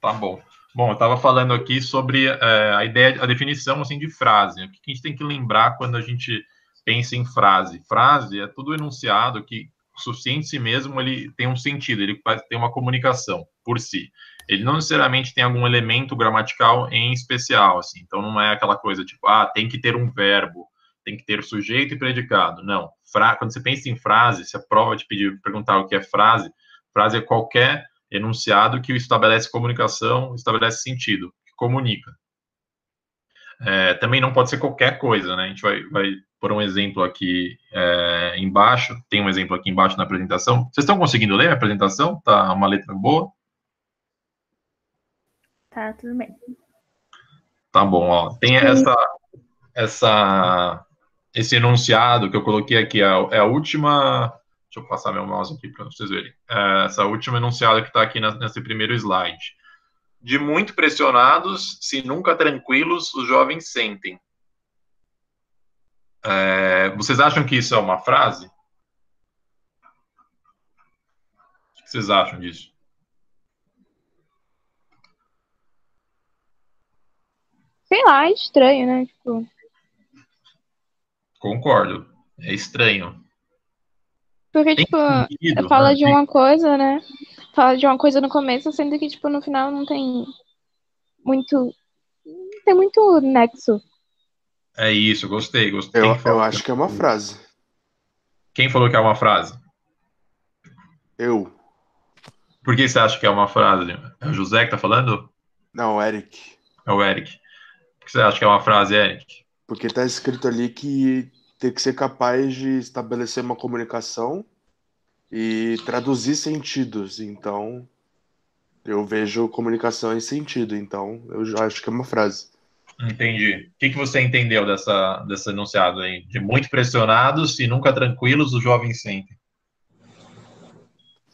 Tá bom. Bom, eu estava falando aqui sobre a ideia, a definição assim de frase. O que a gente tem que lembrar quando a gente pensa em frase? Frase é todo enunciado que o suficiente em si mesmo ele tem um sentido, ele tem uma comunicação por si. Ele não necessariamente tem algum elemento gramatical em especial, assim. Então não é aquela coisa tipo, tem que ter um verbo, tem que ter sujeito e predicado. Não. Quando você pensa em frase, se a prova te pedir perguntar o que é frase é qualquer enunciado que estabelece comunicação, estabelece sentido, que comunica. Também não pode ser qualquer coisa, né? A gente vai por um exemplo aqui embaixo, tem um exemplo aqui embaixo na apresentação. Vocês estão conseguindo ler a apresentação? Tá uma letra boa? Tá, tudo bem. Tá bom, ó. Tem esse enunciado que eu coloquei aqui, é a última. Deixa eu passar meu mouse aqui para vocês verem. Essa última enunciada que está aqui nesse primeiro slide. De muito pressionados, se nunca tranquilos, os jovens sentem. Vocês acham que isso é uma frase? O que vocês acham disso? Sei lá, é estranho, né? Tipo, Concordo. É estranho. porque, Tem tipo, sentido, fala né? de uma coisa, né? Fala de uma coisa no começo, sendo que, tipo, no final não tem muito. Não tem muito nexo. É isso, gostei. Eu acho que é uma frase. Quem falou que é uma frase? Eu. Por que você acha que é uma frase? É o José que tá falando? Não, Eric. É o Eric. Por que você acha que é uma frase, Eric? Porque tá escrito ali que tem que ser capaz de estabelecer uma comunicação e traduzir sentidos. Então, eu vejo comunicação em sentido. Então, eu já acho que é uma frase. Entendi. O que você entendeu desse enunciado aí? De muito pressionados e nunca tranquilos, os jovens sentem.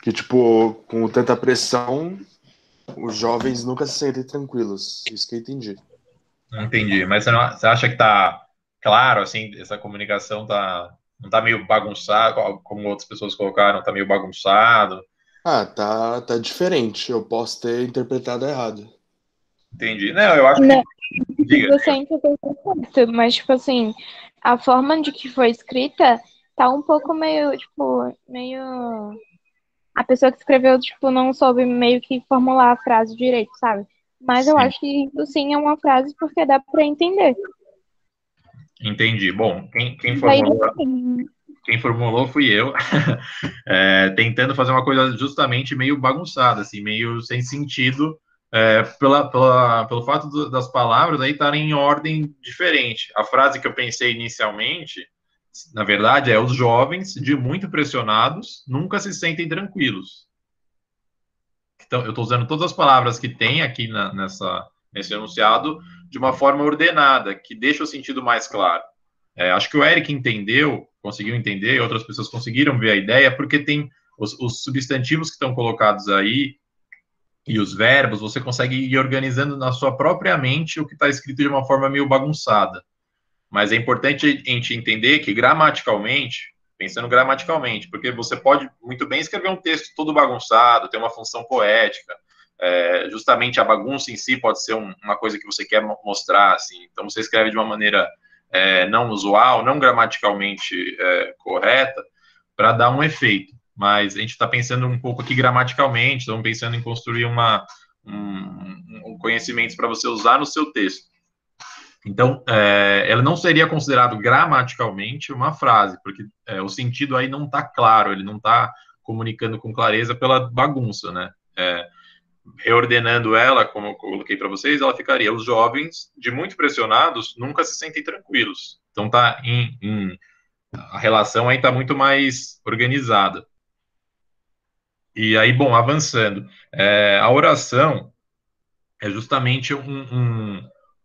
Que, tipo, com tanta pressão, os jovens nunca se sentem tranquilos. Isso que eu entendi. Entendi. Mas você acha que tá claro, assim, essa comunicação não tá meio bagunçado, como outras pessoas colocaram, tá meio bagunçado? Ah, tá diferente. Eu posso ter interpretado errado. Entendi. Não, eu acho que. Não, Diga. você interpretou certo, mas, tipo assim, a forma de que foi escrita tá um pouco meio, tipo, meio. A pessoa que escreveu, tipo, não soube meio que formular a frase direito, sabe? Mas eu Sim, acho que isso sim é uma frase porque dá pra entender. entendi. Bom, Daí, assim, quem formulou fui eu, tentando fazer uma coisa justamente meio bagunçada, assim, meio sem sentido, pelo fato das palavras aí estarem em ordem diferente. A frase que eu pensei inicialmente, na verdade, é os jovens, de muito pressionados, nunca se sentem tranquilos. Então, eu estou usando todas as palavras que tem aqui nesse enunciado de uma forma ordenada, que deixa o sentido mais claro. Acho que o Eric entendeu, conseguiu entender, e outras pessoas conseguiram ver a ideia, porque tem os substantivos que estão colocados aí e os verbos, você consegue ir organizando na sua própria mente o que está escrito de uma forma meio bagunçada. Mas é importante a gente entender que gramaticalmente, pensando gramaticalmente, porque você pode muito bem escrever um texto todo bagunçado, ter uma função poética, justamente a bagunça em si pode ser uma coisa que você quer mostrar, assim. Então você escreve de uma maneira não usual, não gramaticalmente correta, para dar um efeito. Mas a gente está pensando um pouco aqui gramaticalmente, estamos pensando em construir um conhecimento para você usar no seu texto. Então, ela não seria considerado gramaticalmente uma frase, porque o sentido aí não está claro, ele não está comunicando com clareza pela bagunça, né? Reordenando ela, como eu coloquei para vocês, ela ficaria: os jovens, de muito pressionados, nunca se sentem tranquilos. Então, a relação aí está muito mais organizada. E aí, bom, avançando, a oração é justamente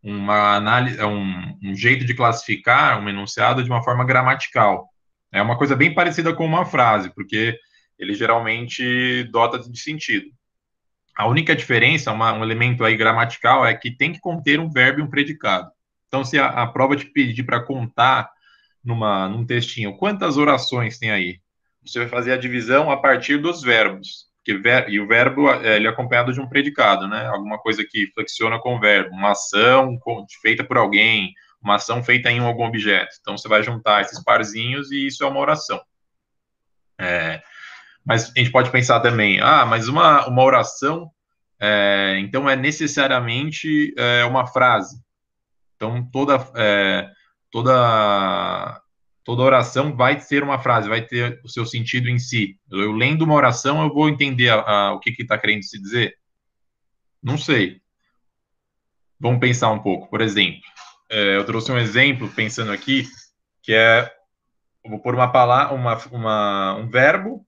uma análise, um jeito de classificar um enunciado de uma forma gramatical. É uma coisa bem parecida com uma frase, porque ele geralmente dota de sentido. A única diferença, um elemento aí gramatical, é que tem que conter um verbo e um predicado. Então, se a prova te pedir para contar num textinho quantas orações tem aí, você vai fazer a divisão a partir dos verbos. e o verbo ele é acompanhado de um predicado, né? Alguma coisa que flexiona com o verbo, uma ação feita por alguém, uma ação feita em algum objeto. Então, você vai juntar esses parzinhos e isso é uma oração. Mas a gente pode pensar também, mas uma oração, então é necessariamente uma frase. Então, toda oração vai ser uma frase, vai ter o seu sentido em si. Eu lendo uma oração, eu vou entender o que está querendo se dizer? Não sei. Vamos pensar um pouco. Por exemplo, eu trouxe um exemplo, pensando aqui, que eu vou pôr uma palavra, um verbo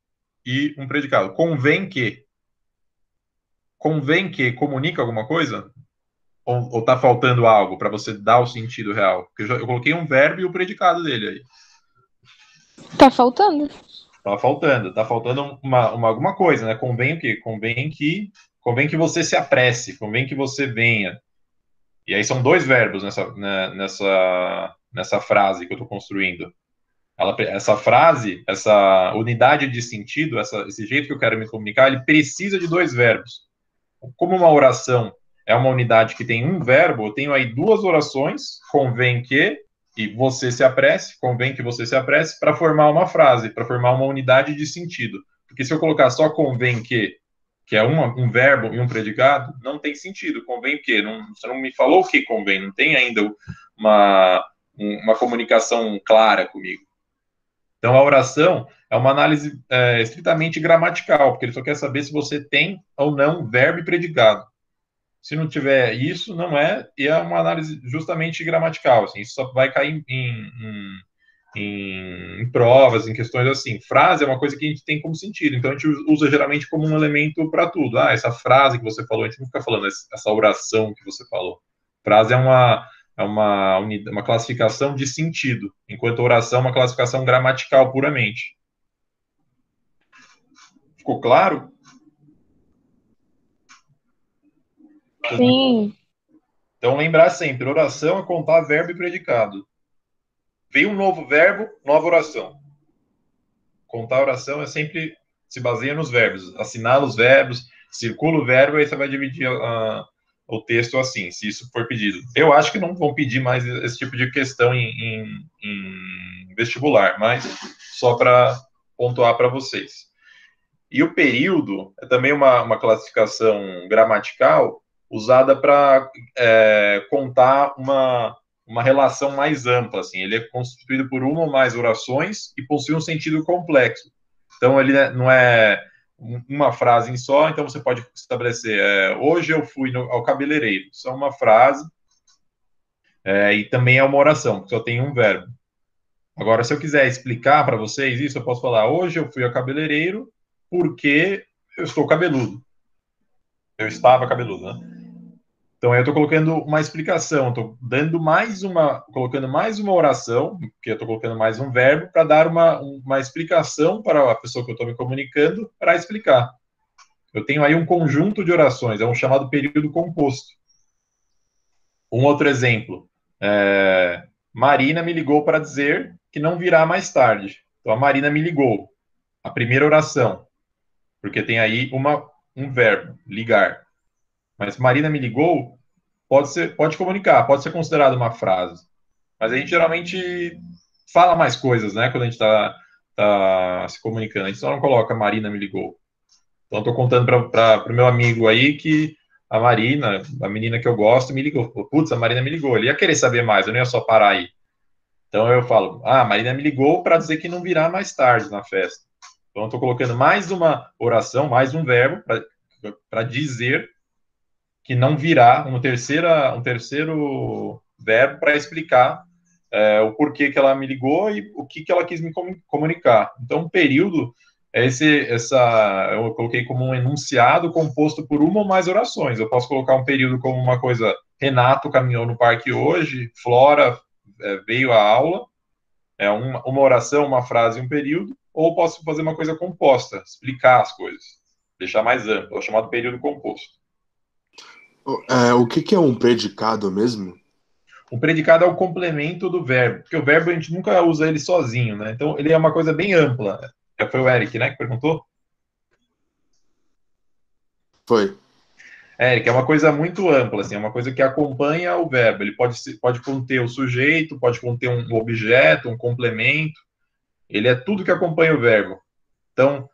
e um predicado. Convém que. Convém que comunica alguma coisa? Ou tá faltando algo para você dar o sentido real? Porque eu coloquei um verbo e o predicado dele aí. Tá faltando. Tá faltando alguma coisa, né? Convém o quê? Convém que você se apresse, convém que você venha. E aí são dois verbos nessa frase que eu estou construindo. Essa frase, essa unidade de sentido, esse jeito que eu quero me comunicar, ele precisa de dois verbos. Como uma oração é uma unidade que tem um verbo, eu tenho aí duas orações, convém que, e você se apresse, convém que você se apresse, para formar uma frase, para formar uma unidade de sentido. Porque se eu colocar só convém que é um verbo e um predicado, não tem sentido. Convém que, você não me falou o que convém, não tem ainda uma comunicação clara comigo. Então, a oração é uma análise estritamente gramatical, porque ele só quer saber se você tem ou não verbo e predicado. Se não tiver isso, não é, e é uma análise justamente gramatical, assim, isso só vai cair em provas, em questões assim. Frase é uma coisa que a gente tem como sentido, então a gente usa geralmente como um elemento para tudo. Essa frase que você falou, a gente não fica falando essa oração que você falou. Frase é uma classificação de sentido, enquanto oração é uma classificação gramatical puramente. Ficou claro? Sim. Então, lembrar sempre, oração é contar verbo e predicado. Veio um novo verbo, nova oração. Contar oração é sempre se baseia nos verbos. Assinala os verbos, circula o verbo, aí você vai dividir o texto assim, se isso for pedido. Eu acho que não vão pedir mais esse tipo de questão em vestibular, mas só para pontuar para vocês. E o período é também uma classificação gramatical usada para contar uma relação mais ampla, assim. Ele é constituído por uma ou mais orações e possui um sentido complexo. Então, ele não é uma frase em só, então você pode estabelecer hoje eu fui ao cabeleireiro. Isso é uma frase e também é uma oração, porque só tem um verbo. Agora, se eu quiser explicar para vocês isso, eu posso falar hoje eu fui ao cabeleireiro porque eu estou cabeludo. Eu estava cabeludo, né? Então, eu estou colocando uma explicação, estou colocando mais uma oração, porque eu estou colocando mais um verbo, para dar uma explicação para a pessoa que eu estou me comunicando, para explicar. Eu tenho aí um conjunto de orações, é um chamado período composto. Um outro exemplo, Marina me ligou para dizer que não virá mais tarde. Então, a Marina me ligou, a primeira oração, porque tem aí um verbo, ligar. Mas Marina me ligou, pode comunicar, pode ser considerado uma frase. Mas a gente geralmente fala mais coisas, né? Quando a gente tá se comunicando. A gente só não coloca Marina me ligou. Então, estou contando para o meu amigo aí que a Marina, a menina que eu gosto, me ligou. Putz, a Marina me ligou. Ele ia querer saber mais, eu não ia só parar aí. Então, eu falo, a Marina me ligou para dizer que não virá mais tarde na festa. Então, eu estou colocando mais uma oração, mais um verbo para dizer que não virá um terceiro verbo para explicar o porquê que ela me ligou e o que ela quis me comunicar. Então, o período eu coloquei como um enunciado composto por uma ou mais orações. Eu posso colocar um período como uma coisa, Renato caminhou no parque hoje, Flora veio à aula, uma oração, uma frase e um período, ou posso fazer uma coisa composta, explicar as coisas, deixar mais amplo, é chamado período composto. O que é um predicado mesmo? O predicado é o complemento do verbo, porque o verbo a gente nunca usa ele sozinho, né? Então ele é uma coisa bem ampla. Foi o Eric, né, que perguntou? Foi. Eric, é uma coisa muito ampla, assim, é uma coisa que acompanha o verbo. Ele pode conter o sujeito, pode conter um objeto, um complemento. Ele é tudo que acompanha o verbo. Então,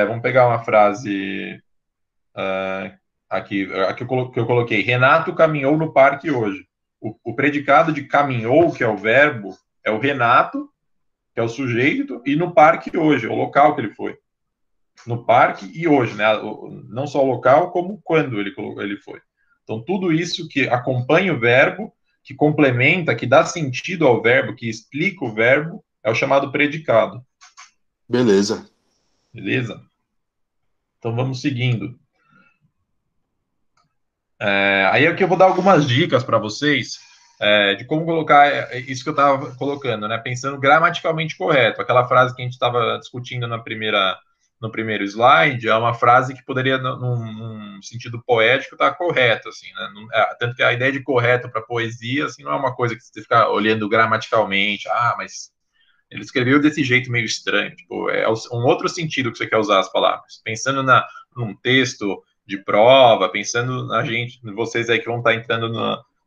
vamos pegar uma frase aqui que eu coloquei. Renato caminhou no parque hoje. O predicado de caminhou, que é o verbo, é o Renato, que é o sujeito, e no parque hoje, o local que ele foi. No parque e hoje, né? Não só o local, como quando ele foi. Então, tudo isso que acompanha o verbo, que complementa, que dá sentido ao verbo, que explica o verbo, é o chamado predicado. Beleza. Beleza? Então, vamos seguindo. Aí é que eu vou dar algumas dicas para vocês de como colocar isso que eu estava colocando, né? Pensando gramaticalmente correto. Aquela frase que a gente estava discutindo no primeiro slide é uma frase que poderia, num sentido poético, estar correto, assim, né? Tanto que a ideia de correto para poesia, assim, não é uma coisa que você fica olhando gramaticalmente. Mas ele escreveu desse jeito meio estranho. Tipo, é um outro sentido que você quer usar as palavras. Pensando num texto de prova, pensando na gente, vocês aí que vão estar entrando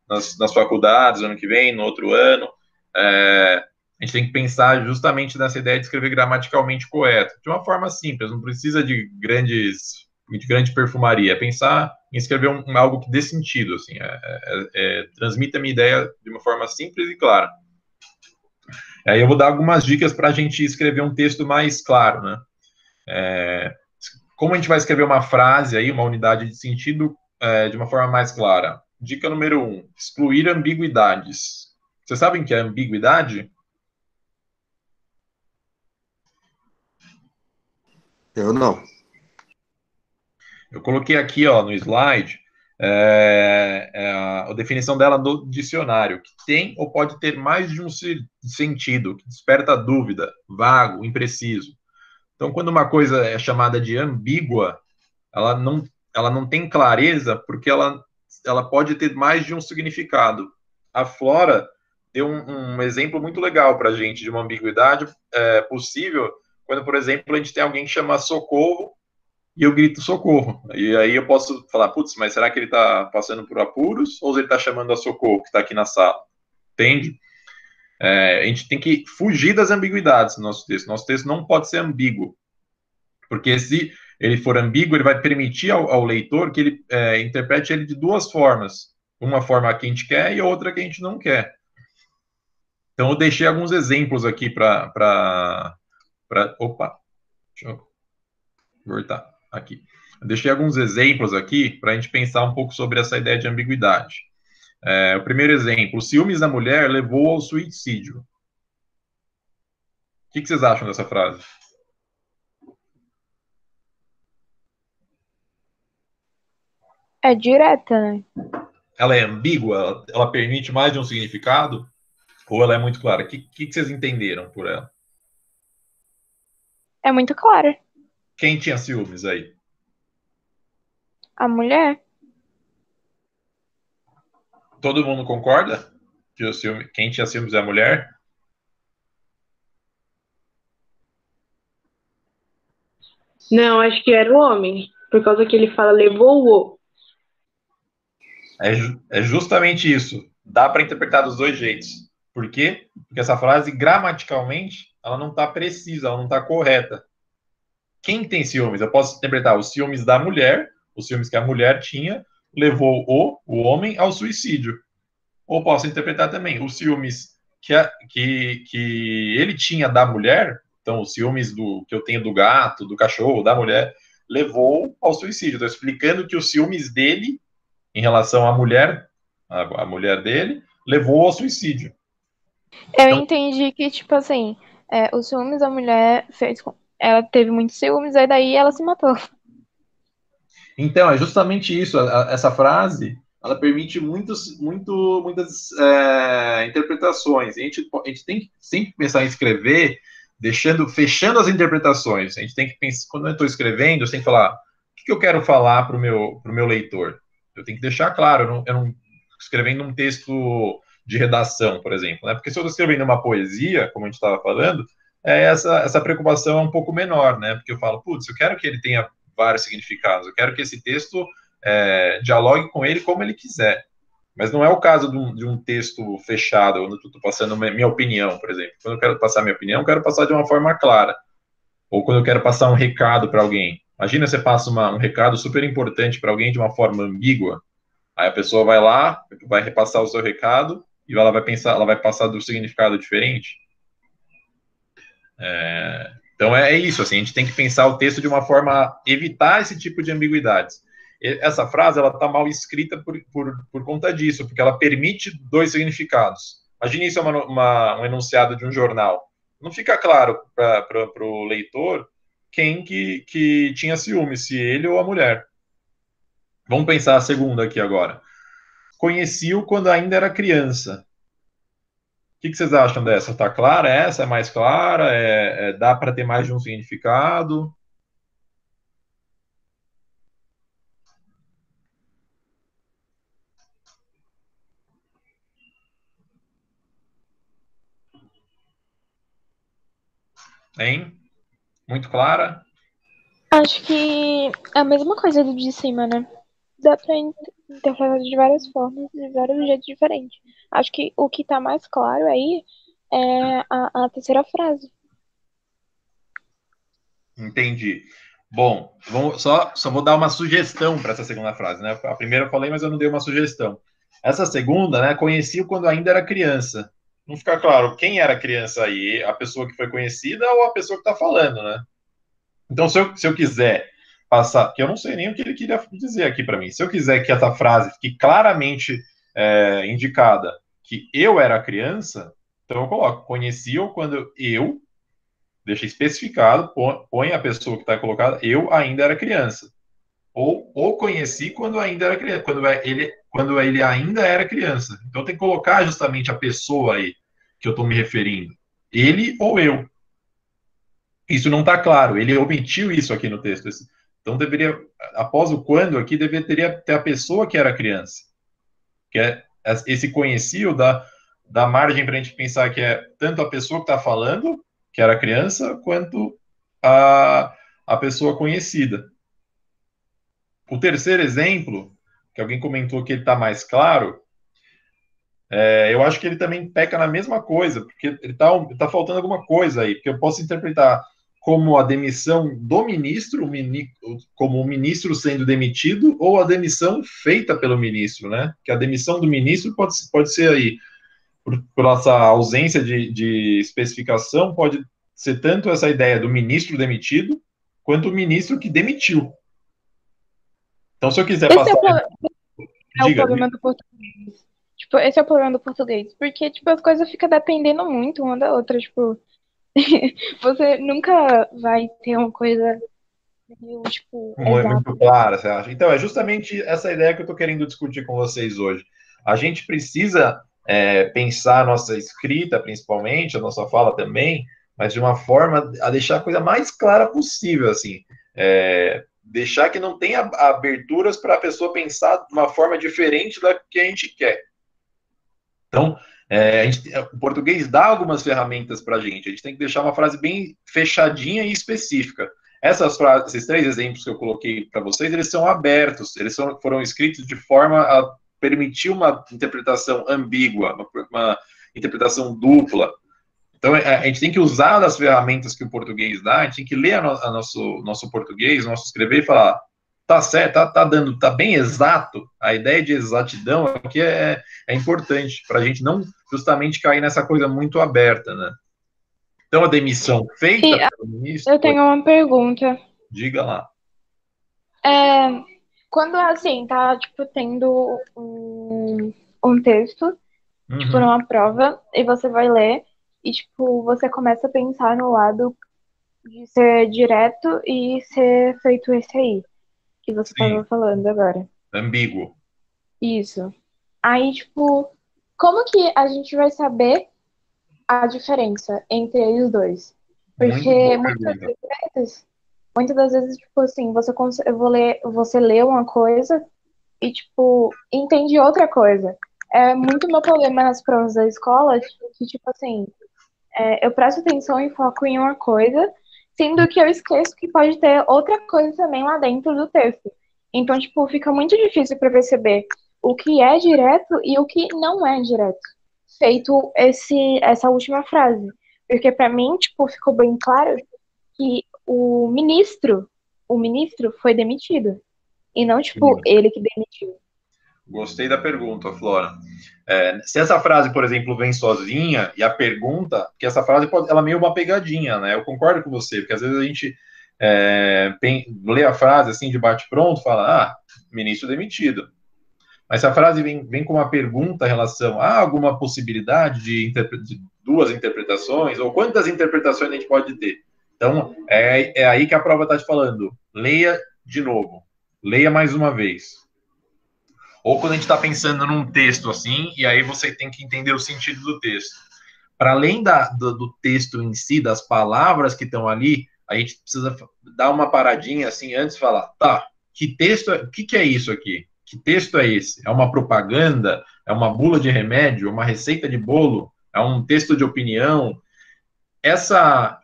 nas faculdades ano que vem, no outro ano, a gente tem que pensar justamente nessa ideia de escrever gramaticalmente correto, de uma forma simples, não precisa de grande perfumaria, é pensar em escrever algo que dê sentido, assim, transmita a minha ideia de uma forma simples e clara. Aí eu vou dar algumas dicas para a gente escrever um texto mais claro, né? Como a gente vai escrever uma frase aí, uma unidade de sentido de uma forma mais clara? Dica número 1, excluir ambiguidades. Vocês sabem o que é ambiguidade? Eu não. Eu coloquei aqui, ó, no slide, a definição dela no dicionário, que tem ou pode ter mais de um sentido, que desperta dúvida, vago, impreciso. Então, quando uma coisa é chamada de ambígua, ela não tem clareza porque ela pode ter mais de um significado. A Flora deu um exemplo muito legal para a gente de uma ambiguidade possível quando, por exemplo, a gente tem alguém que chama socorro e eu grito socorro. E aí eu posso falar, putz, mas será que ele está passando por apuros ou ele está chamando a socorro que está aqui na sala? Entende? A gente tem que fugir das ambiguidades no nosso texto. Nosso texto não pode ser ambíguo. Porque se ele for ambíguo, ele vai permitir ao leitor que ele interprete ele de duas formas. Uma forma que a gente quer e outra que a gente não quer. Então, eu deixei alguns exemplos aqui para... Opa, deixa eu voltar aqui. Eu deixei alguns exemplos aqui para a gente pensar um pouco sobre essa ideia de ambiguidade. O primeiro exemplo, o ciúmes da mulher levou ao suicídio. O que vocês acham dessa frase? É direta, né? Ela é ambígua? Ela permite mais de um significado? Ou ela é muito clara? O que vocês entenderam por ela? É muito clara. Quem tinha ciúmes aí? A mulher? Todo mundo concorda? Que quem tinha ciúmes é a mulher? Não, acho que era o homem, por causa que ele fala levou-o. É justamente isso. Dá para interpretar dos dois jeitos. Por quê? Porque essa frase, gramaticalmente, ela não está precisa, ela não está correta. Quem tem ciúmes? Eu posso interpretar os ciúmes da mulher, os ciúmes que a mulher tinha, levou o homem ao suicídio. Ou posso interpretar também os ciúmes que ele tinha da mulher, então os ciúmes que eu tenho do gato, do cachorro, da mulher, levou ao suicídio. Estou explicando que os ciúmes dele em relação à mulher, a mulher dele, levou ao suicídio. Eu entendi que, tipo assim, os ciúmes da mulher fez com... Ela teve muitos ciúmes, aí daí ela se matou. Então, é justamente isso. Essa frase, ela permite muitas interpretações. A gente tem que sempre pensar em escrever, fechando as interpretações. A gente tem que pensar, quando eu estou escrevendo, eu tenho que falar, o que eu quero falar para o meu leitor? Eu tenho que deixar claro, eu não escrevendo um texto de redação, por exemplo, né? Porque se eu estou escrevendo uma poesia, como a gente estava falando, essa preocupação é um pouco menor, né? Porque eu falo, putz, eu quero que ele tenha vários significados. Eu quero que esse texto dialogue com ele como ele quiser. Mas não é o caso de um texto fechado, onde eu estou passando minha opinião, por exemplo. Quando eu quero passar minha opinião, eu quero passar de uma forma clara. Ou quando eu quero passar um recado para alguém. Imagina você passa um recado super importante para alguém de uma forma ambígua. Aí a pessoa vai lá, vai repassar o seu recado e ela vai passar do significado diferente. Então é isso, assim, a gente tem que pensar o texto de uma forma a evitar esse tipo de ambiguidades. Essa frase, ela está mal escrita por conta disso, porque ela permite dois significados. Imagine isso um enunciado de um jornal. Não fica claro para o leitor quem que tinha ciúme, se ele ou a mulher. Vamos pensar a segunda aqui agora. Conheci-o quando ainda era criança. O que vocês acham dessa? Tá clara essa? É mais clara? Dá para ter mais de um significado? Hein? Muito clara? Acho que é a mesma coisa do de cima, né? Dá pra interpretar de várias formas, de vários jeitos diferentes. Acho que o que tá mais claro aí é a terceira frase. Entendi. Bom, só vou dar uma sugestão para essa segunda frase, né? A primeira eu falei, mas eu não dei uma sugestão. Essa segunda, né? Conheci-o quando ainda era criança. Não fica claro quem era a criança aí, a pessoa que foi conhecida ou a pessoa que está falando, né? Então, se eu quiser passar, que eu não sei nem o que ele queria dizer aqui para mim, se eu quiser que essa frase fique claramente indicada que eu era criança, então eu coloco, conheci-o quando eu, deixa especificado, põe a pessoa que está colocada, eu ainda era criança. Ou conheci quando ainda era criança, quando ele ainda era criança. Então tem que colocar justamente a pessoa aí que eu estou me referindo. Ele ou eu. Isso não está claro, ele omitiu isso aqui no texto. Então deveria, após o quando aqui, deveria ter a pessoa que era criança. Que é esse conhecido dá margem para a gente pensar que é tanto a pessoa que está falando, que era criança, quanto a pessoa conhecida. O terceiro exemplo, que alguém comentou que ele está mais claro, eu acho que ele também peca na mesma coisa, porque ele tá faltando alguma coisa aí, porque eu posso interpretar como a demissão do ministro, como o ministro sendo demitido, ou a demissão feita pelo ministro, né? Que a demissão do ministro pode ser aí, por essa ausência de especificação, pode ser tanto essa ideia do ministro demitido, quanto o ministro que demitiu. Então, se eu quiser Esse passar... é o problema do português. Tipo, esse é o problema do português. Porque, tipo, as coisas ficam dependendo muito uma da outra. Tipo, você nunca vai ter uma coisa meio, tipo, exata. Muito clara, você acha? Então, é justamente essa ideia que eu estou querendo discutir com vocês hoje. A gente precisa pensar a nossa escrita, principalmente, a nossa fala também, mas de uma forma a deixar a coisa mais clara possível, assim. Deixar que não tenha aberturas para a pessoa pensar de uma forma diferente da que a gente quer. Então, o português dá algumas ferramentas para a gente tem que deixar uma frase bem fechadinha e específica. Esses três exemplos que eu coloquei para vocês, eles são abertos, foram escritos de forma a permitir uma interpretação ambígua, uma interpretação dupla. Então, a gente tem que usar as ferramentas que o português dá, a gente tem que ler nosso português, nosso escrever e falar, tá certo, tá bem exato. A ideia de exatidão aqui é importante, para a gente não justamente cair nessa coisa muito aberta, né? Então, a demissão feita pelo ministro... Eu tenho uma pergunta. Diga lá. Quando, assim, tá, tipo, tendo um texto, tipo, numa prova, e você vai ler, e, tipo, você começa a pensar no lado de ser direto e ser feito esse aí, que você tava falando agora. Ambíguo. Isso. Aí, tipo, como que a gente vai saber a diferença entre eles dois? Porque muitas das vezes, tipo assim, você lê uma coisa e, tipo, entende outra coisa. É muito meu problema nas provas da escola, que, tipo assim, eu presto atenção e foco em uma coisa sendo que eu esqueço que pode ter outra coisa também lá dentro do texto. Então, tipo, fica muito difícil para perceber o que é direto e o que não é direto. Feito essa última frase. Porque para mim, tipo, ficou bem claro que o ministro foi demitido. E não, tipo, ele que demitiu. Gostei da pergunta, Flora. Se essa frase, por exemplo, vem sozinha, e a pergunta, que essa frase ela é meio uma pegadinha, né? Eu concordo com você, porque às vezes a gente lê a frase assim de bate-pronto, fala, ministro demitido. Mas se a frase vem com uma pergunta em relação a alguma possibilidade de duas interpretações, ou quantas interpretações a gente pode ter? Então, é aí que a prova está te falando. Leia de novo. Leia mais uma vez. Ou quando a gente está pensando num texto assim, e aí você tem que entender o sentido do texto. Para além do texto em si, das palavras que estão ali, a gente precisa dar uma paradinha assim antes de falar, tá, que texto, o que é isso aqui? Que texto é esse? É uma propaganda? É uma bula de remédio? Uma receita de bolo? É um texto de opinião? Essa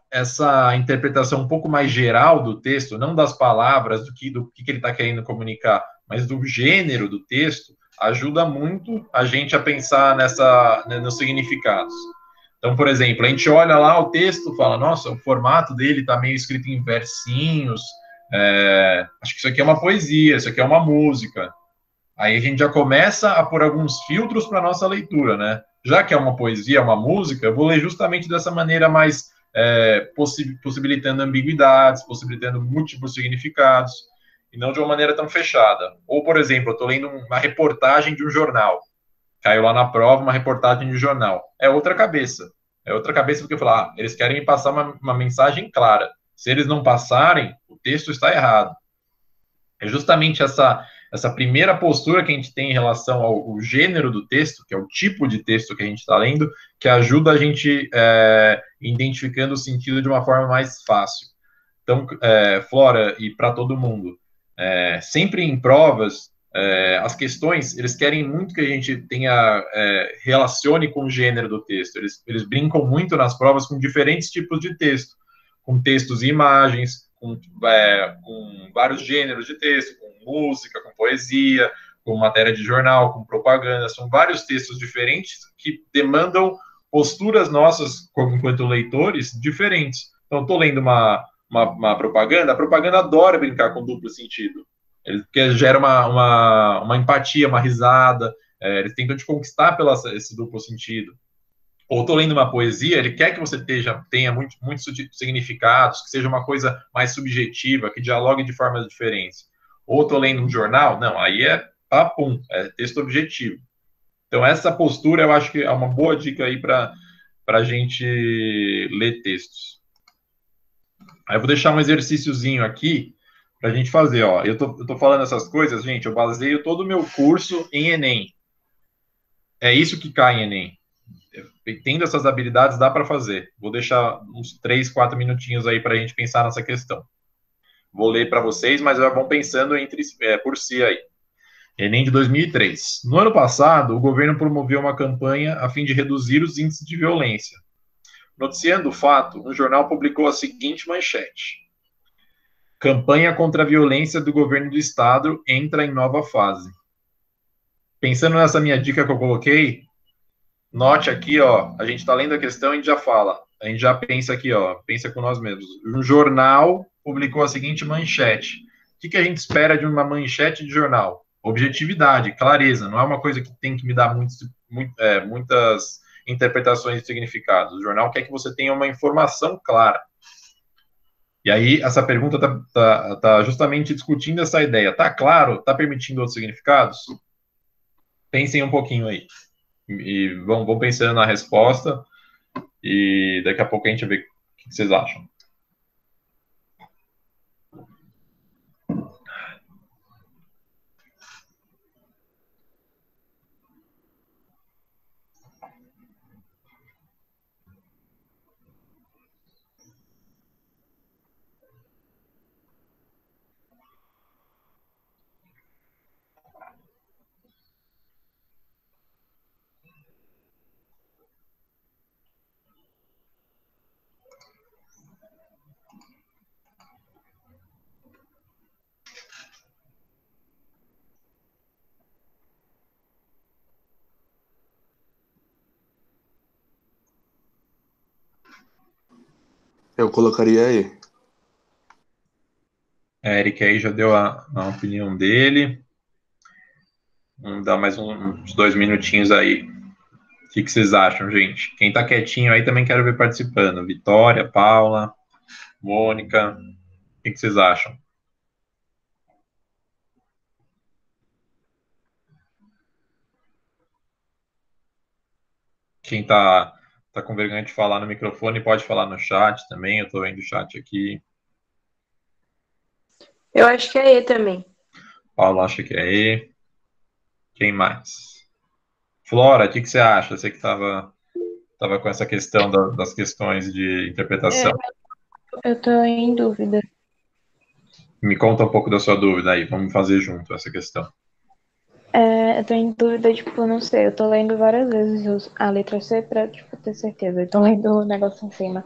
interpretação um pouco mais geral do texto, não das palavras, do que ele está querendo comunicar, mas do gênero do texto, ajuda muito a gente a pensar nos significados. Então, por exemplo, a gente olha lá o texto, fala, nossa, o formato dele está meio escrito em versinhos, acho que isso aqui é uma poesia, isso aqui é uma música. Aí a gente já começa a pôr alguns filtros para nossa leitura, né? Já que é uma poesia, uma música, eu vou ler justamente dessa maneira mais possibilitando ambiguidades, possibilitando múltiplos significados, e não de uma maneira tão fechada. Ou, por exemplo, eu estou lendo uma reportagem de um jornal, caiu lá na prova uma reportagem de um jornal. É outra cabeça. É outra cabeça porque eu falo, eles querem me passar uma mensagem clara. Se eles não passarem, o texto está errado. É justamente essa primeira postura que a gente tem em relação ao gênero do texto, que é o tipo de texto que a gente está lendo, que ajuda a gente identificando o sentido de uma forma mais fácil. Então, Flora, e para todo mundo, sempre em provas, as questões, eles querem muito que a gente relacione com o gênero do texto. Eles brincam muito nas provas com diferentes tipos de texto, com textos e imagens, com vários gêneros de texto, com música, com poesia, com matéria de jornal, com propaganda. São vários textos diferentes que demandam posturas nossas, como enquanto leitores, diferentes. Então, estou lendo uma propaganda, a propaganda adora brincar com duplo sentido. Porque gera uma empatia, uma risada, eles tentam te conquistar pelo esse duplo sentido. Ou estou lendo uma poesia, ele quer que você tenha muitos significados, que seja uma coisa mais subjetiva, que dialogue de formas diferentes. Ou estou lendo um jornal, não, aí é papum, é texto objetivo. Então, essa postura eu acho que é uma boa dica aí para a gente ler textos. Aí eu vou deixar um exercíciozinho aqui para a gente fazer. Ó. Eu tô falando essas coisas, gente, eu baseio todo o meu curso em Enem. É isso que cai em Enem. Tendo essas habilidades, dá para fazer. Vou deixar uns 3, 4 minutinhos aí para a gente pensar nessa questão. Vou ler para vocês, mas vão pensando por si aí. Enem de 2003. No ano passado, o governo promoveu uma campanha a fim de reduzir os índices de violência. Noticiando o fato, um jornal publicou a seguinte manchete: campanha contra a violência do governo do estado entra em nova fase. Pensando nessa minha dica que eu coloquei, note aqui, ó, a gente está lendo a questão e a gente já fala. A gente já pensa aqui, ó, pensa com nós mesmos. Um jornal publicou a seguinte manchete. O que a gente espera de uma manchete de jornal? Objetividade, clareza. Não é uma coisa que tem que me dar muitas interpretações de significados. O jornal quer que você tenha uma informação clara. E aí, essa pergunta tá justamente discutindo essa ideia. Tá claro? Tá permitindo outros significados? Pensem um pouquinho aí. E vão pensando na resposta. E daqui a pouco a gente vê o que vocês acham. Eu colocaria aí. Eric aí já deu a opinião dele. Vamos dar mais uns 2 minutinhos aí. O que vocês acham, gente? Quem tá quietinho aí também quero ver participando. Vitória, Paula, Mônica. O que vocês acham? Quem tá com vergonha de falar no microfone pode falar no chat também. Eu tô vendo o chat aqui. Eu acho que é E também. Paula acha que é E. Quem mais? Flora, o que você acha? Você que tava com essa questão das questões de interpretação. Eu tô em dúvida. Me conta um pouco da sua dúvida aí. Vamos fazer junto essa questão. Eu tô em dúvida, tipo, não sei. Eu tô lendo várias vezes a letra C pra, tipo, ter certeza. Eu tô lendo o negócio em cima.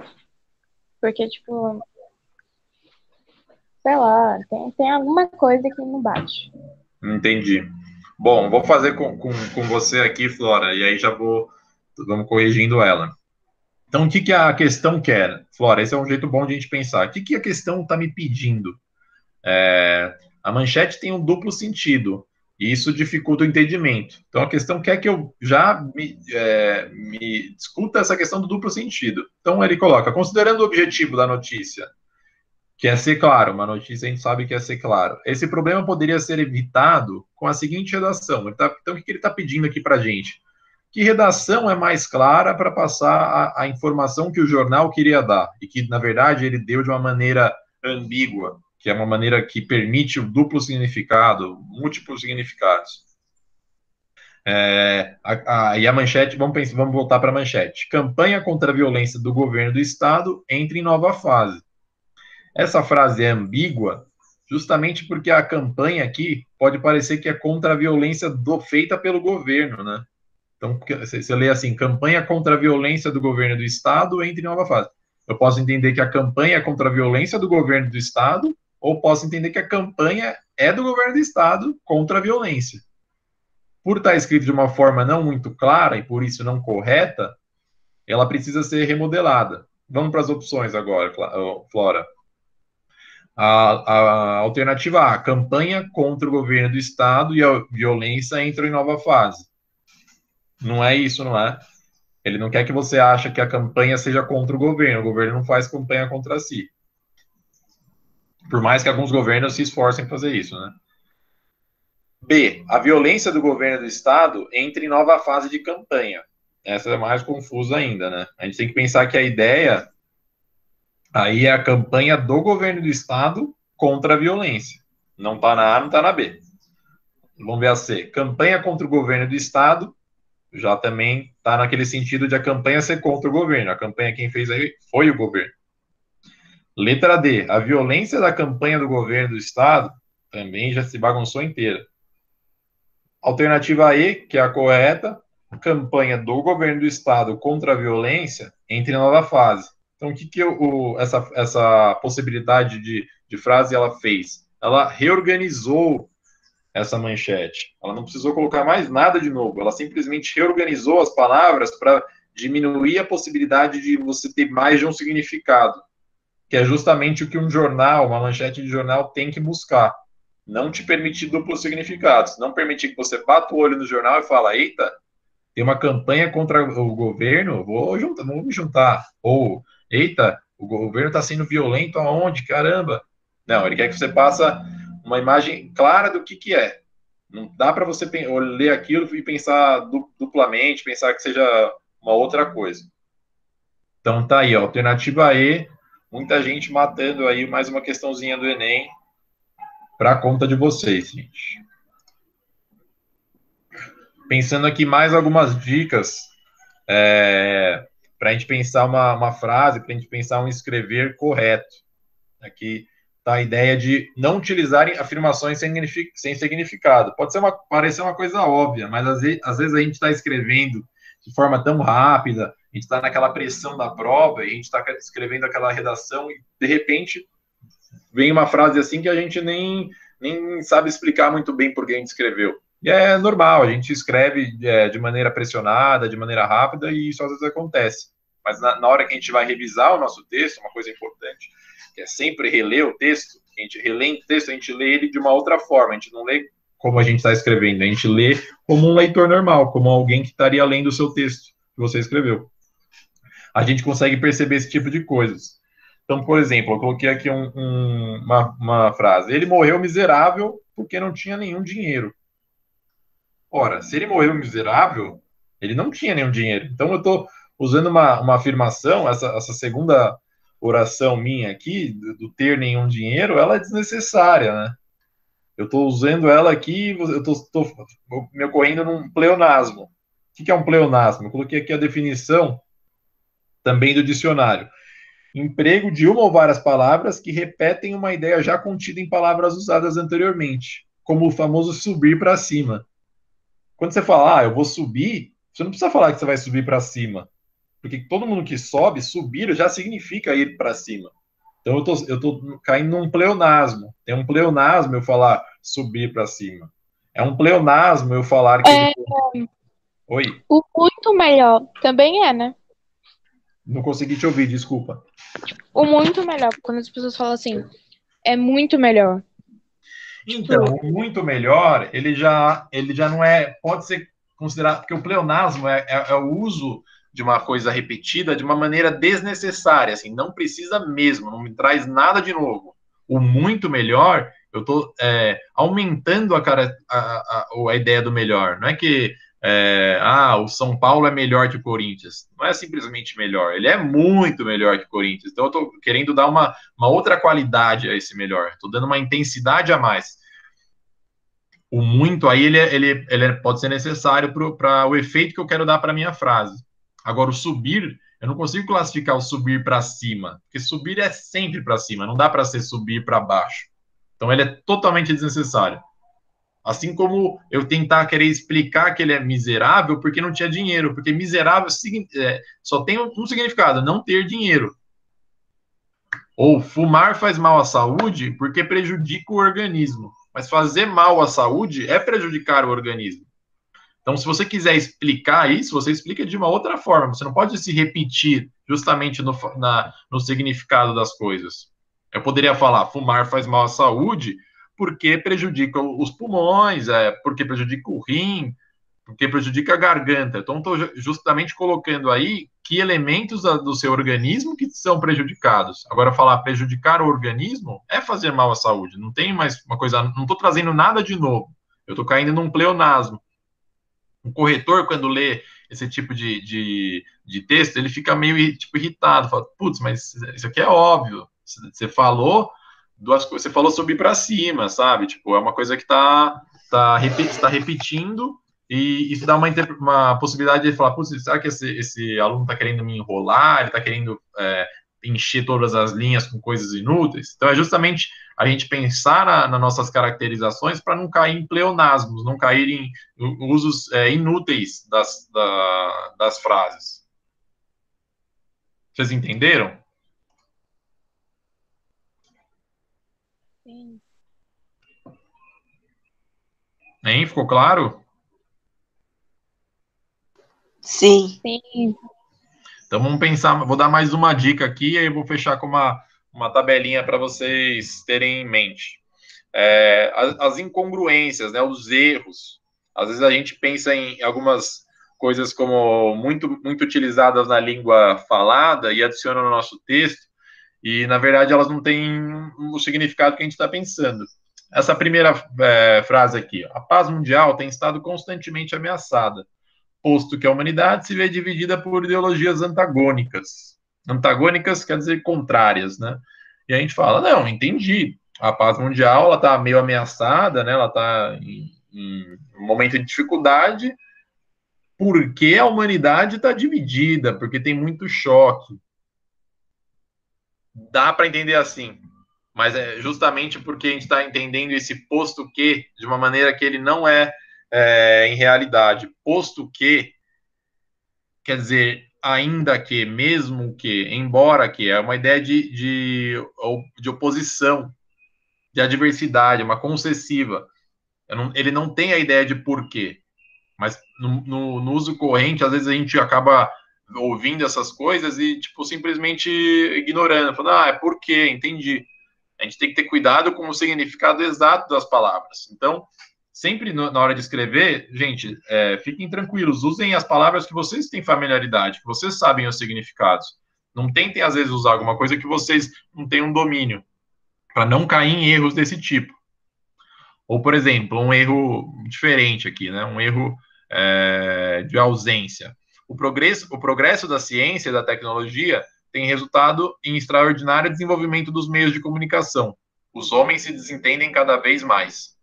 Porque, tipo, sei lá, tem alguma coisa que não bate. Entendi. Bom, vou fazer com você aqui, Flora, e aí vamos corrigindo ela. Então, o que a questão quer? Flora, esse é um jeito bom de a gente pensar. O que a questão está me pedindo? A manchete tem um duplo sentido, e isso dificulta o entendimento. Então, a questão quer que eu já me discuta essa questão do duplo sentido. Então, ele coloca, considerando o objetivo da notícia, que é ser claro, uma notícia a gente sabe que é ser claro. Esse problema poderia ser evitado com a seguinte redação. Então, o que ele está pedindo aqui para a gente? Que redação é mais clara para passar a informação que o jornal queria dar, e que, na verdade, ele deu de uma maneira ambígua, que é uma maneira que permite o duplo significado, múltiplos significados. E a manchete, vamos voltar para a manchete. Campanha contra a violência do governo do Estado entra em nova fase. Essa frase é ambígua justamente porque a campanha aqui pode parecer que é contra a violência feita pelo governo, né? Então, você lê assim, campanha contra a violência do governo do Estado entra em nova fase. Eu posso entender que a campanha é contra a violência do governo do Estado, ou posso entender que a campanha é do governo do Estado contra a violência. Por estar escrito de uma forma não muito clara e por isso não correta, ela precisa ser remodelada. Vamos para as opções agora, Flora. A alternativa A, campanha contra o governo do Estado e a violência entra em nova fase. Não é isso, não é? Ele não quer que você ache que a campanha seja contra o governo não faz campanha contra si. Por mais que alguns governos se esforcem em fazer isso, né? B, a violência do governo do Estado entra em nova fase de campanha. Essa é mais confusa ainda, né? A gente tem que pensar que a ideia aí é a campanha do governo do Estado contra a violência. Não está na A, não está na B. Vamos ver a C. Campanha contra o governo do Estado já também está naquele sentido de a campanha ser contra o governo. A campanha quem fez aí foi o governo. Letra D. A violência da campanha do governo do Estado também já se bagunçou inteira. Alternativa E, que é a correta, campanha do governo do Estado contra a violência entra em nova fase. Então, o que essa possibilidade de frase ela fez? Ela reorganizou essa manchete. Ela não precisou colocar mais nada de novo. Ela simplesmente reorganizou as palavras para diminuir a possibilidade de você ter mais de um significado, que é justamente o que um jornal, uma manchete de jornal tem que buscar. Não te permitir duplos significados. Não permitir que você bata o olho no jornal e fala, eita, tem uma campanha contra o governo, vou me juntar. Ou, eita, o governo está sendo violento aonde? Caramba. Não, ele quer que você passe uma imagem clara do que é. Não dá para você ler aquilo e pensar duplamente, pensar que seja uma outra coisa. Então tá aí, ó, alternativa E, muita gente matando aí mais uma questãozinha do Enem para conta de vocês, gente. Pensando aqui mais algumas dicas para a gente pensar uma frase, para a gente pensar um escrever correto. Aqui está a ideia de não utilizarem afirmações sem significado. Pode parecer uma coisa óbvia, mas às vezes a gente está escrevendo de forma tão rápida, a gente está naquela pressão da prova, e a gente está escrevendo aquela redação e, de repente, vem uma frase assim que a gente nem sabe explicar muito bem por que a gente escreveu. E é normal, a gente escreve de maneira pressionada, de maneira rápida, e isso às vezes acontece. mas na hora que a gente vai revisar o nosso texto, uma coisa importante, que é sempre reler o texto, a gente relê o texto, a gente lê ele de uma outra forma, a gente não lê como a gente está escrevendo, a gente lê como um leitor normal, como alguém que estaria lendo o seu texto que você escreveu. A gente consegue perceber esse tipo de coisas. Então, por exemplo, eu coloquei aqui uma frase. Ele morreu miserável porque não tinha nenhum dinheiro. Ora, se ele morreu miserável, ele não tinha nenhum dinheiro. Então, eu estou usando uma afirmação, essa segunda oração minha aqui, do ter nenhum dinheiro, ela é desnecessária, né? Eu estou usando ela aqui, eu estou me ocorrendo num pleonasmo. O que é um pleonasmo? Eu coloquei aqui a definição também do dicionário. Emprego de uma ou várias palavras que repetem uma ideia já contida em palavras usadas anteriormente, como o famoso subir para cima. Quando você fala, eu vou subir, você não precisa falar que você vai subir para cima, porque todo mundo que sobe, subir já significa ir para cima. Então eu tô caindo num pleonasmo. Tem um pleonasmo eu falar subir para cima. É um pleonasmo eu falar que Oi, O muito melhor também é, né? não consegui te ouvir, desculpa. O muito melhor, quando as pessoas falam assim, é muito melhor. Então, o muito melhor, ele já não é, pode ser considerado, porque o pleonasmo é o uso de uma coisa repetida de uma maneira desnecessária, assim, não precisa mesmo, não me traz nada de novo. O muito melhor, eu estou aumentando a ideia do melhor. Não é que o São Paulo é melhor que o Corinthians. Não é simplesmente melhor, ele é muito melhor que o Corinthians. Então, eu estou querendo dar uma outra qualidade a esse melhor. Estou dando uma intensidade a mais. O muito aí, ele pode ser necessário para o efeito que eu quero dar para a minha frase. Agora, o subir, eu não consigo classificar o subir para cima, porque subir é sempre para cima, não dá para ser subir para baixo. Então, ele é totalmente desnecessário. Assim como eu tentar querer explicar que ele é miserável porque não tinha dinheiro, porque miserável só tem um significado, não ter dinheiro. Ou fumar faz mal à saúde porque prejudica o organismo. Mas fazer mal à saúde é prejudicar o organismo. Então, se você quiser explicar isso, você explica de uma outra forma. Você não pode se repetir justamente no significado das coisas. Eu poderia falar, fumar faz mal à saúde porque prejudica os pulmões, porque prejudica o rim, porque prejudica a garganta. Então, estou justamente colocando aí que elementos do seu organismo que são prejudicados. Agora, falar prejudicar o organismo é fazer mal à saúde. Não tem mais uma coisa, não estou trazendo nada de novo. Eu estou caindo num pleonasmo. Um corretor, quando lê esse tipo de texto, ele fica meio tipo, irritado. Fala, putz, mas isso aqui é óbvio. Você falou você falou subir para cima, sabe? Tipo, é uma coisa que está repetindo e isso dá uma possibilidade de falar, putz, será que esse aluno está querendo me enrolar? Ele está querendo encher todas as linhas com coisas inúteis? Então, é justamente a gente pensar nas nossas caracterizações para não cair em pleonasmos, não cair em usos inúteis das frases. Vocês entenderam? Sim. Hein? Ficou claro? Sim. Sim. Então vamos pensar, vou dar mais uma dica aqui e aí eu vou fechar com uma tabelinha para vocês terem em mente. As incongruências, né, os erros. Às vezes a gente pensa em algumas coisas como muito, muito utilizadas na língua falada e adiciona no nosso texto, e na verdade elas não têm o significado que a gente está pensando. Essa primeira frase aqui, ó, a paz mundial tem estado constantemente ameaçada, posto que a humanidade se vê dividida por ideologias antagônicas. Antagônicas quer dizer contrárias, né? E a gente fala, não, entendi. A paz mundial, ela está meio ameaçada, né? Ela está em um momento de dificuldade, porque a humanidade está dividida, porque tem muito choque. Dá para entender assim, mas é justamente porque a gente está entendendo esse posto que de uma maneira que ele não é em realidade. Posto que quer dizer ainda que, mesmo que, embora que, é uma ideia de oposição, de adversidade, uma concessiva. Ele não tem a ideia de porquê, mas no uso corrente, às vezes a gente acaba ouvindo essas coisas e, tipo, simplesmente ignorando, falando, é por quê? Entendi. A gente tem que ter cuidado com o significado exato das palavras. Então, sempre na hora de escrever, gente, fiquem tranquilos, usem as palavras que vocês têm familiaridade, que vocês sabem os significados. Não tentem, às vezes, usar alguma coisa que vocês não têm um domínio, para não cair em erros desse tipo. Ou, por exemplo, um erro diferente aqui, né? Um erro de ausência. O progresso da ciência e da tecnologia tem resultado em extraordinário desenvolvimento dos meios de comunicação. Os homens se desentendem cada vez mais.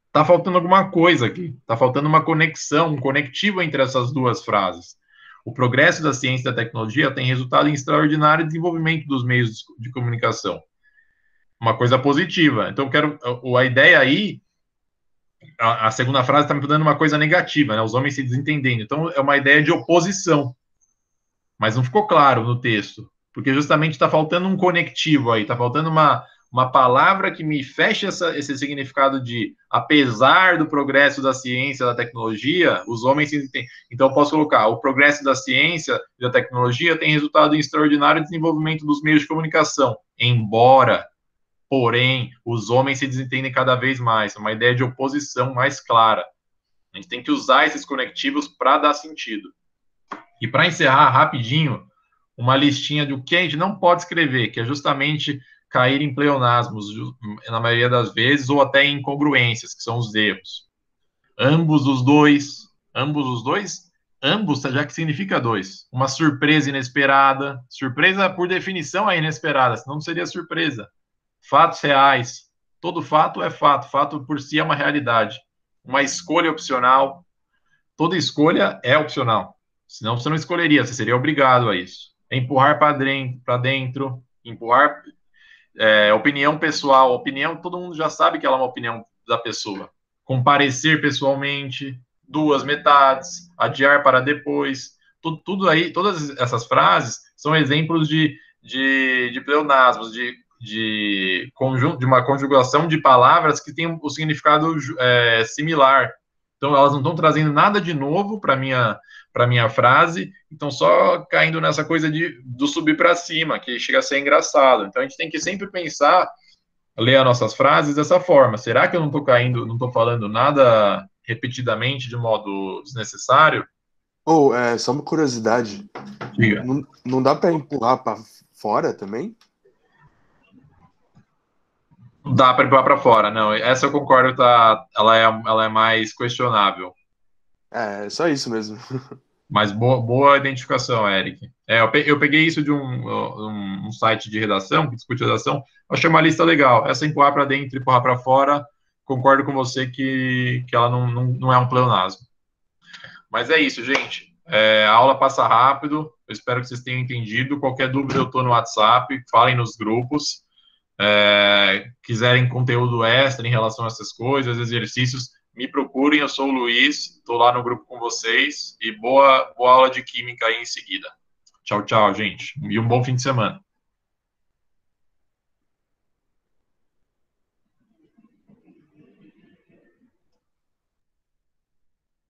Está faltando alguma coisa aqui. Está faltando uma conexão, um conectivo entre essas duas frases. O progresso da ciência e da tecnologia tem resultado em extraordinário desenvolvimento dos meios de comunicação. Uma coisa positiva. Então, a ideia aí, a segunda frase está me dando uma coisa negativa, né? Os homens se desentendendo. Então, é uma ideia de oposição. Mas não ficou claro no texto, porque justamente está faltando um conectivo aí, está faltando uma palavra que me feche esse significado de, apesar do progresso da ciência e da tecnologia, os homens se entendem. Então, eu posso colocar, o progresso da ciência e da tecnologia tem resultado em extraordinário desenvolvimento dos meios de comunicação, embora, porém, os homens se desentendem cada vez mais, é uma ideia de oposição mais clara. A gente tem que usar esses conectivos para dar sentido. E para encerrar rapidinho, uma listinha do que a gente não pode escrever, que é justamente cair em pleonasmos, na maioria das vezes, ou até em incongruências, que são os erros. Ambos os dois, ambos, já que significa dois. Uma surpresa inesperada. Surpresa, por definição, é inesperada, senão não seria surpresa. Fatos reais. Todo fato é fato. Fato por si é uma realidade. Uma escolha opcional. Toda escolha é opcional. Senão você não escolheria, você seria obrigado a isso. Empurrar para dentro, empurrar opinião pessoal. Opinião, todo mundo já sabe que ela é uma opinião da pessoa. Comparecer pessoalmente, duas metades, adiar para depois. Tudo aí, todas essas frases são exemplos de pleonasmos, de uma conjugação de palavras que tem o significado similar. Então, elas não estão trazendo nada de novo para minha frase, estão só caindo nessa coisa do subir para cima, que chega a ser engraçado. Então, a gente tem que sempre pensar, ler as nossas frases dessa forma. Será que eu não estou falando nada repetidamente de modo desnecessário? Só uma curiosidade. Diga. Não dá para empurrar para fora também? Dá para empurrar para fora, não. Essa eu concordo, ela é mais questionável. É só isso mesmo. Mas boa identificação, Eric. Eu peguei isso de um site de redação, que discute redação, achei uma lista legal. Essa empurrar para dentro e empurrar para fora, concordo com você que ela não é um pleonasmo. Mas é isso, gente. A aula passa rápido, eu espero que vocês tenham entendido. Qualquer dúvida eu estou no WhatsApp, falem nos grupos. Quiserem conteúdo extra em relação a essas coisas, exercícios, me procurem, eu sou o Luiz, estou lá no grupo com vocês, e boa aula de química aí em seguida. Tchau, tchau, gente, e um bom fim de semana.